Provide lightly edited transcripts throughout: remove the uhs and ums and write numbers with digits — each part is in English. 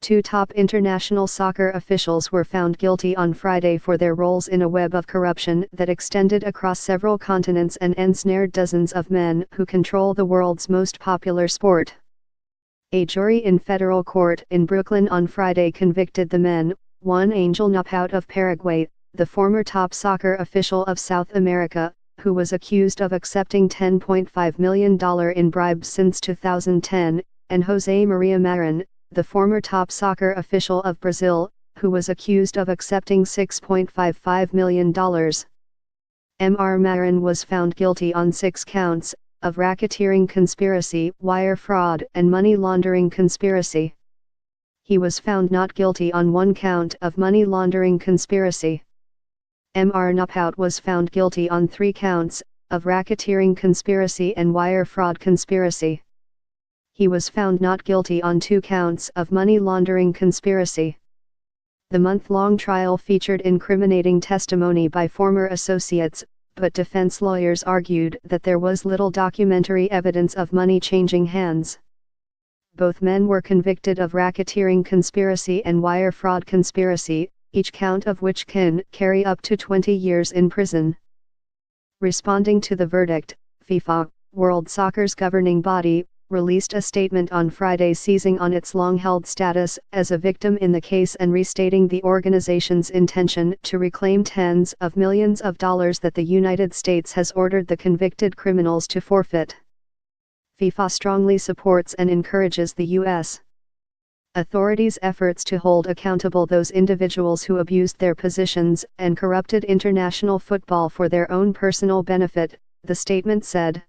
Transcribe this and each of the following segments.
Two top international soccer officials were found guilty on Friday for their roles in a web of corruption that extended across several continents and ensnared dozens of men who control the world's most popular sport. A jury in federal court in Brooklyn on Friday convicted the men, one Angel Napout of Paraguay, the former top soccer official of South America, who was accused of accepting $10.5 million in bribes since 2010, and José Maria Marin, the former top soccer official of Brazil, who was accused of accepting $6.55 million. Mr. Marin was found guilty on 6 counts, of racketeering conspiracy, wire fraud and money laundering conspiracy. He was found not guilty on 1 count of money laundering conspiracy. Mr. Napout was found guilty on 3 counts, of racketeering conspiracy and wire fraud conspiracy. He was found not guilty on 2 counts of money laundering conspiracy. The month-long trial featured incriminating testimony by former associates, but defense lawyers argued that there was little documentary evidence of money changing hands. Both men were convicted of racketeering conspiracy and wire fraud conspiracy, each count of which can carry up to 20 years in prison. Responding to the verdict, FIFA, World Soccer's governing body, released a statement on Friday seizing on its long-held status as a victim in the case and restating the organization's intention to reclaim tens of millions of dollars that the United States has ordered the convicted criminals to forfeit. FIFA strongly supports and encourages the U.S. authorities' efforts to hold accountable those individuals who abused their positions and corrupted international football for their own personal benefit, the statement said.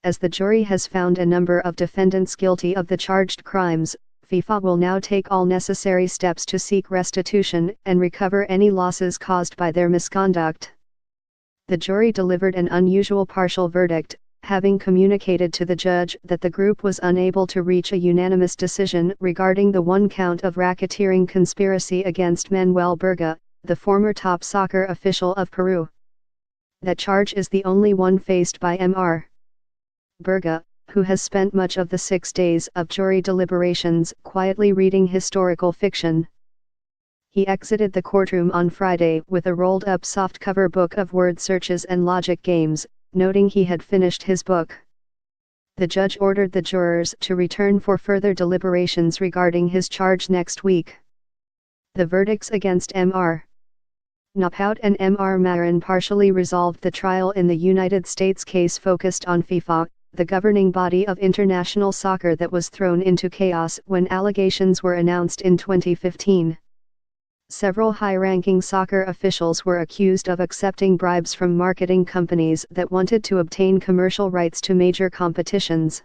As the jury has found a number of defendants guilty of the charged crimes, FIFA will now take all necessary steps to seek restitution and recover any losses caused by their misconduct. The jury delivered an unusual partial verdict, having communicated to the judge that the group was unable to reach a unanimous decision regarding the 1 count of racketeering conspiracy against Manuel Berga, the former top soccer official of Peru. That charge is the only one faced by Mr. Berga, who has spent much of the 6 days of jury deliberations quietly reading historical fiction. He exited the courtroom on Friday with a rolled-up softcover book of word searches and logic games, noting he had finished his book. The judge ordered the jurors to return for further deliberations regarding his charge next week. The verdicts against Mr. Napout and Mr. Marin partially resolved the trial in the United States case focused on FIFA, the governing body of international soccer that was thrown into chaos when allegations were announced in 2015. Several high-ranking soccer officials were accused of accepting bribes from marketing companies that wanted to obtain commercial rights to major competitions.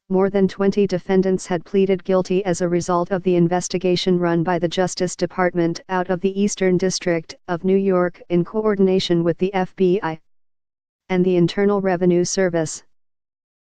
More than 20 defendants had pleaded guilty as a result of the investigation run by the Justice Department out of the Eastern District of New York in coordination with the FBI and the Internal Revenue Service.